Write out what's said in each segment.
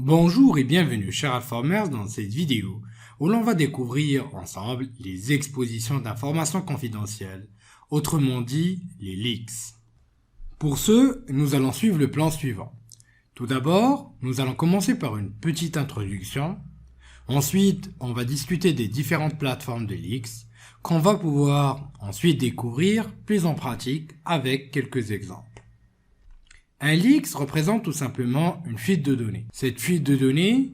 Bonjour et bienvenue chers informers dans cette vidéo où l'on va découvrir ensemble les expositions d'informations confidentielles, autrement dit les leaks. Pour ce, nous allons suivre le plan suivant. Tout d'abord, nous allons commencer par une petite introduction. Ensuite, on va discuter des différentes plateformes de leaks qu'on va pouvoir ensuite découvrir plus en pratique avec quelques exemples. Un leak représente tout simplement une fuite de données. Cette fuite de données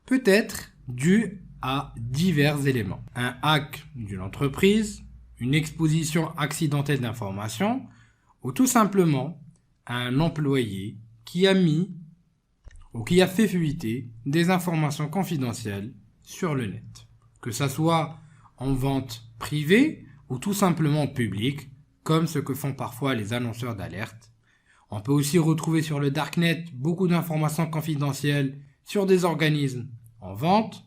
peut être due à divers éléments. Un hack d'une entreprise, une exposition accidentelle d'informations, ou tout simplement un employé qui a mis ou qui a fait fuiter des informations confidentielles sur le net. Que ça soit en vente privée ou tout simplement publique, comme ce que font parfois les annonceurs d'alerte. On peut aussi retrouver sur le Darknet beaucoup d'informations confidentielles sur des organismes en vente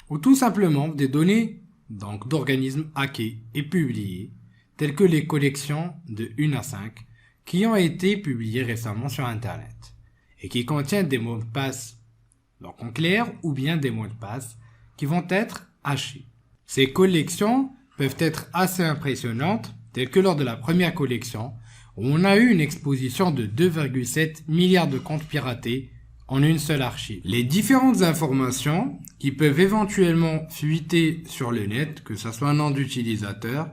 ou tout simplement des données d'organismes hackés et publiés tels que les collections de 1 à 5 qui ont été publiées récemment sur Internet et qui contiennent des mots de passe en clair ou bien des mots de passe qui vont être hachés. Ces collections peuvent être assez impressionnantes telles que lors de la première collection où on a eu une exposition de 2,7 milliards de comptes piratés en une seule archive. Les différentes informations qui peuvent éventuellement fuiter sur le net, que ce soit un nom d'utilisateur,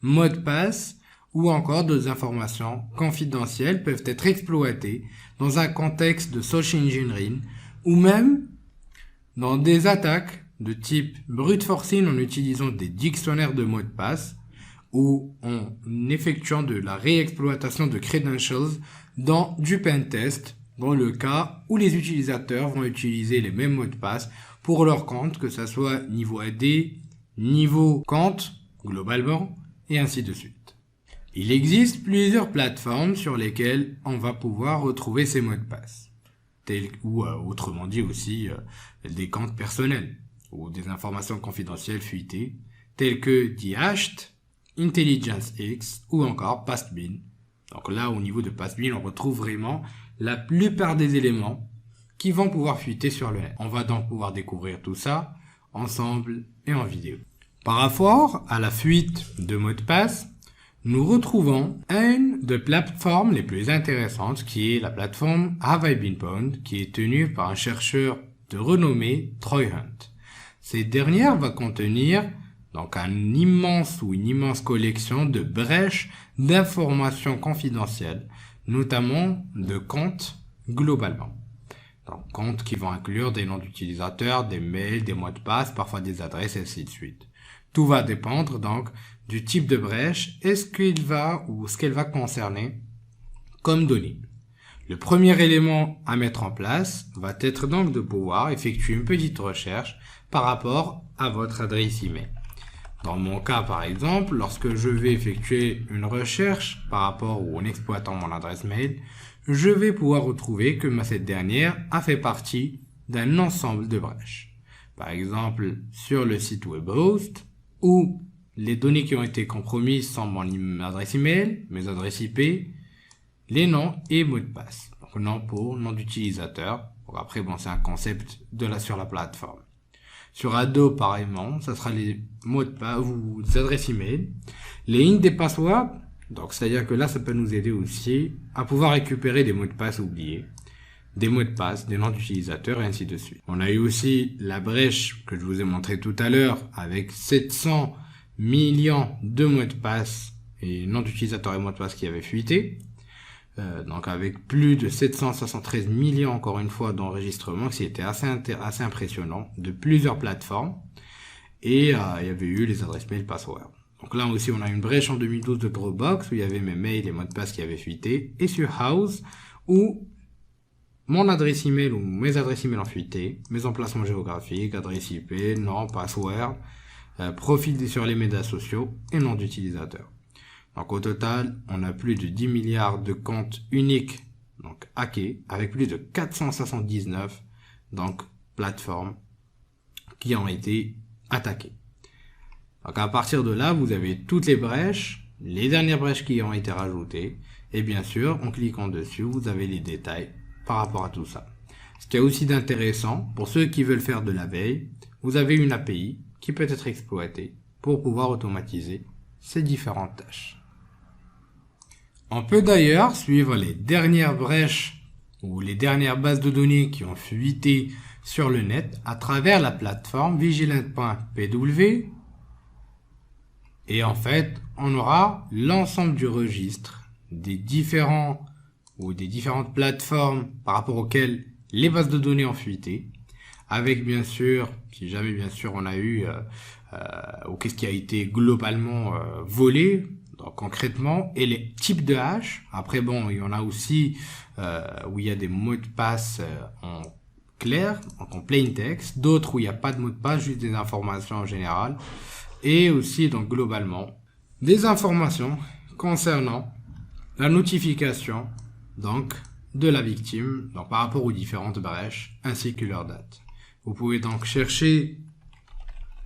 mot de passe ou encore d'autres informations confidentielles peuvent être exploitées dans un contexte de social engineering ou même dans des attaques de type brute forcing en utilisant des dictionnaires de mots de passe ou en effectuant de la réexploitation de credentials dans du pentest, dans le cas où les utilisateurs vont utiliser les mêmes mots de passe pour leur compte, que ce soit niveau AD, niveau compte, globalement, et ainsi de suite. Il existe plusieurs plateformes sur lesquelles on va pouvoir retrouver ces mots de passe, autrement dit aussi des comptes personnels ou des informations confidentielles fuitées, telles que DHT, Intelligence X ou encore Pastebin. Donc là, au niveau de Pastebin, on retrouve vraiment la plupart des éléments qui vont pouvoir fuiter sur le net. On va donc pouvoir découvrir tout ça ensemble et en vidéo. Par rapport à la fuite de mots de passe, nous retrouvons une des plateformes les plus intéressantes qui est la plateforme Have I Been Pwned, qui est tenue par un chercheur de renommée Troy Hunt. Cette dernière va contenir une immense collection de brèches d'informations confidentielles, notamment de comptes globalement. Donc, comptes qui vont inclure des noms d'utilisateurs, des mails, des mots de passe, parfois des adresses, et ainsi de suite. Tout va dépendre donc du type de brèche et ce qu'elle va concerner comme données. Le premier élément à mettre en place va être donc de pouvoir effectuer une petite recherche par rapport à votre adresse email. Dans mon cas, par exemple, lorsque je vais effectuer une recherche par rapport ou en exploitant mon adresse mail, je vais pouvoir retrouver que cette dernière a fait partie d'un ensemble de brèches. Par exemple, sur le site WebHost, où les données qui ont été compromises sont mon adresse email, mes adresses IP, les noms et mots de passe. Donc nom d'utilisateur. Après, c'est un concept sur la plateforme. Sur Adobe, pareillement, ça sera les mots de passe ou les adresses email, les int des passwords. Donc, c'est-à-dire que là, ça peut nous aider aussi à pouvoir récupérer des mots de passe oubliés, des mots de passe, des noms d'utilisateurs et ainsi de suite. On a eu aussi la brèche que je vous ai montré tout à l'heure avec 700 millions de mots de passe et noms d'utilisateurs et mots de passe qui avaient fuité. Donc avec plus de 773 millions encore une fois d'enregistrements, qui était assez impressionnant, de plusieurs plateformes, et il y avait eu les adresses mail password. Donc là aussi on a une brèche en 2012 de Dropbox où il y avait mes mails et mots de passe qui avaient fuité, et sur House où mon adresse email ou mes adresses email ont fuité, mes emplacements géographiques, adresse IP, nom, password, profil sur les médias sociaux et nom d'utilisateur. Donc au total, on a plus de 10 milliards de comptes uniques hackés avec plus de 479 plateformes qui ont été attaquées. Donc à partir de là, vous avez toutes les brèches, les dernières brèches qui ont été rajoutées et bien sûr, en cliquant dessus, vous avez les détails par rapport à tout ça. Ce qui est aussi d'intéressant, pour ceux qui veulent faire de la veille, vous avez une API qui peut être exploitée pour pouvoir automatiser ces différentes tâches. On peut d'ailleurs suivre les dernières brèches ou les dernières bases de données qui ont fuité sur le net à travers la plateforme vigilant.pw. Et en fait, on aura l'ensemble du registre des différentes plateformes par rapport auxquelles les bases de données ont fuité, avec bien sûr, si jamais bien sûr on a eu ou qu'est-ce qui a été globalement volé, donc concrètement, et les types de hash. Après bon, il y en a aussi où il y a des mots de passe en clair, donc en plain text, d'autres où il n'y a pas de mot de passe, juste des informations en général, et aussi donc globalement des informations concernant la notification donc de la victime, donc par rapport aux différentes brèches ainsi que leur date. Vous pouvez donc chercher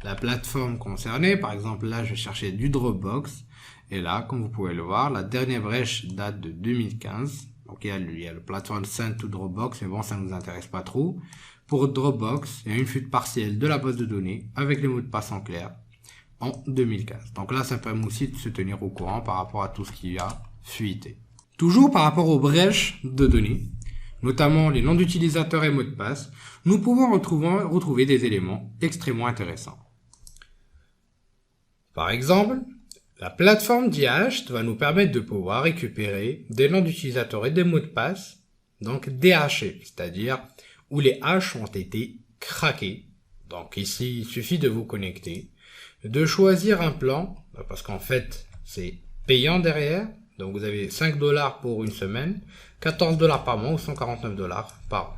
la plateforme concernée. Par exemple, là, je vais chercher du Dropbox. Et là, comme vous pouvez le voir, la dernière brèche date de 2015. Donc, il y a le plateforme Send to Dropbox, mais bon, ça ne nous intéresse pas trop. Pour Dropbox, il y a une fuite partielle de la base de données avec les mots de passe en clair en 2015. Donc là, ça permet aussi de se tenir au courant par rapport à tout ce qui a fuité. Toujours par rapport aux brèches de données, notamment les noms d'utilisateurs et mots de passe, nous pouvons retrouver des éléments extrêmement intéressants. Par exemple, la plateforme DHT va nous permettre de pouvoir récupérer des noms d'utilisateurs et des mots de passe, donc déhachés, c'est-à-dire où les hashes ont été craqués. Donc ici, il suffit de vous connecter, de choisir un plan, parce qu'en fait, c'est payant derrière. Donc vous avez 5 $ pour une semaine, 14 $ par mois ou 149 $ par an.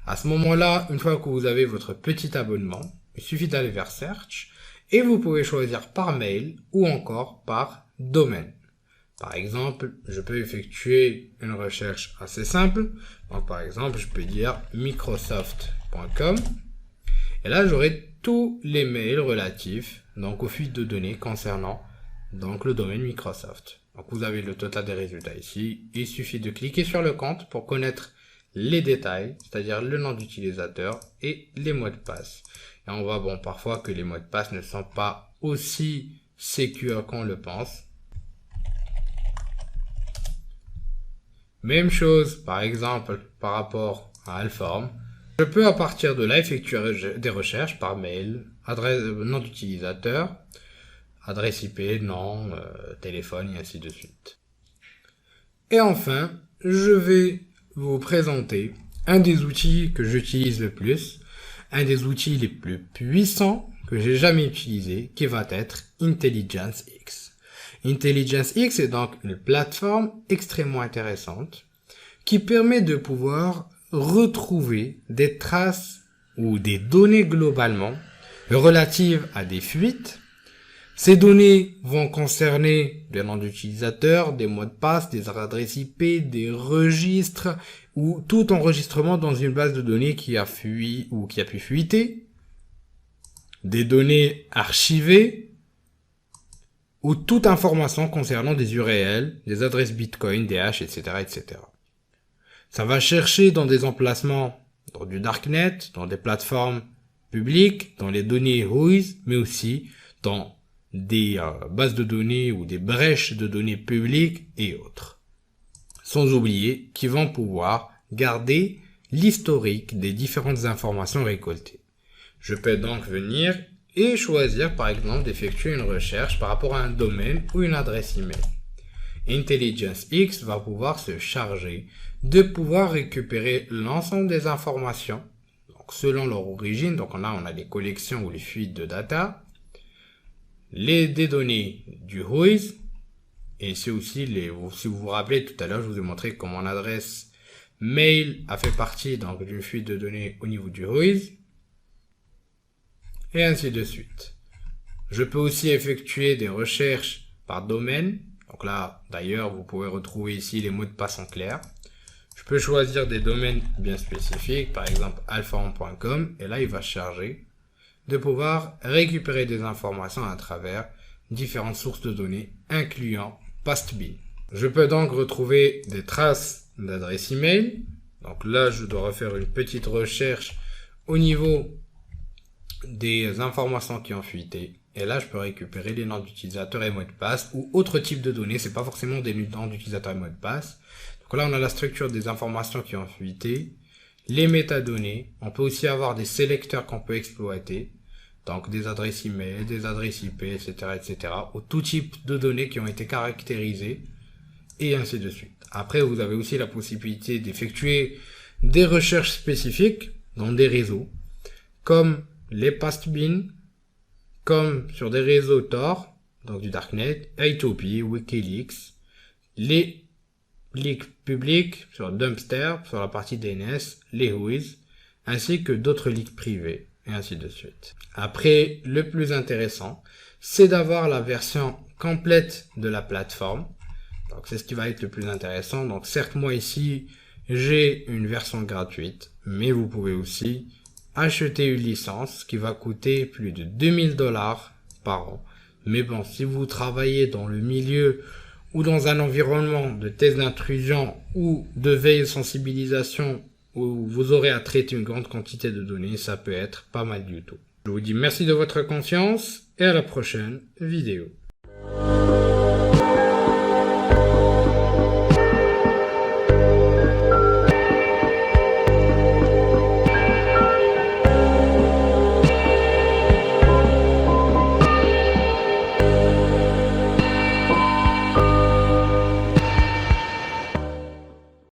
À ce moment-là, une fois que vous avez votre petit abonnement, il suffit d'aller vers Search et vous pouvez choisir par mail ou encore par domaine. Par exemple, je peux effectuer une recherche assez simple. Donc par exemple, je peux dire microsoft.com et là j'aurai tous les mails relatifs donc aux fuites de données concernant donc le domaine Microsoft. Donc vous avez le total des résultats ici. Il suffit de cliquer sur le compte pour connaître les détails, c'est-à-dire le nom d'utilisateur et les mots de passe. Et on voit bon parfois que les mots de passe ne sont pas aussi sécures qu'on le pense. Même chose par exemple par rapport à Alform. Je peux à partir de là effectuer des recherches par mail, nom d'utilisateur, adresse IP, nom, téléphone et ainsi de suite. Et enfin, je vais vous présenter un des outils que j'utilise le plus, un des outils les plus puissants que j'ai jamais utilisé, qui va être Intelligence X. Intelligence X est donc une plateforme extrêmement intéressante qui permet de pouvoir retrouver des traces ou des données globalement relatives à des fuites. Ces données vont concerner des noms d'utilisateurs, des mots de passe, des adresses IP, des registres ou tout enregistrement dans une base de données qui a fui ou qui a pu fuiter, des données archivées ou toute information concernant des URL, des adresses Bitcoin, des hashes, etc., etc. Ça va chercher dans des emplacements dans du darknet, dans des plateformes publiques, dans les données WHOIS, mais aussi dans des bases de données ou des brèches de données publiques et autres. Sans oublier qu'ils vont pouvoir garder l'historique des différentes informations récoltées. Je peux donc venir et choisir par exemple d'effectuer une recherche par rapport à un domaine ou une adresse email. Intelligence X va pouvoir se charger de pouvoir récupérer l'ensemble des informations donc selon leur origine. Donc on a des collections ou les fuites de data, des données du WHOIS, et c'est aussi si vous vous rappelez tout à l'heure, je vous ai montré comment mon adresse mail a fait partie donc d'une fuite de données au niveau du WHOIS, et ainsi de suite. Je peux aussi effectuer des recherches par domaine. Donc là, d'ailleurs, vous pouvez retrouver ici les mots de passe en clair. Je peux choisir des domaines bien spécifiques, par exemple alform.com, et là, il va charger de pouvoir récupérer des informations à travers différentes sources de données, incluant Pastebin. Je peux donc retrouver des traces d'adresse email, Donc là, je dois refaire une petite recherche au niveau des informations qui ont fuité. Et là, je peux récupérer les noms d'utilisateurs et mots de passe ou autre type de données. C'est pas forcément des noms d'utilisateurs et mots de passe. Donc là, on a la structure des informations qui ont fuité, les métadonnées. On peut aussi avoir des sélecteurs qu'on peut exploiter. Donc des adresses email, des adresses IP, etc., etc. Ou tout type de données qui ont été caractérisées et ainsi de suite. Après, vous avez aussi la possibilité d'effectuer des recherches spécifiques dans des réseaux, comme les pastebin, comme sur des réseaux Tor, donc du Darknet, I2P, Wikileaks, les leaks publics sur Dumpster, sur la partie DNS, les Whois, ainsi que d'autres leaks privés, et ainsi de suite. Après, le plus intéressant, c'est d'avoir la version complète de la plateforme. Donc c'est ce qui va être le plus intéressant. Donc certes, moi ici, j'ai une version gratuite, mais vous pouvez aussi acheter une licence qui va coûter plus de 2000 $ par an. Mais bon, si vous travaillez dans le milieu ou dans un environnement de test d'intrusion ou de veille et sensibilisation où vous aurez à traiter une grande quantité de données, ça peut être pas mal du tout. Je vous dis merci de votre confiance et à la prochaine vidéo.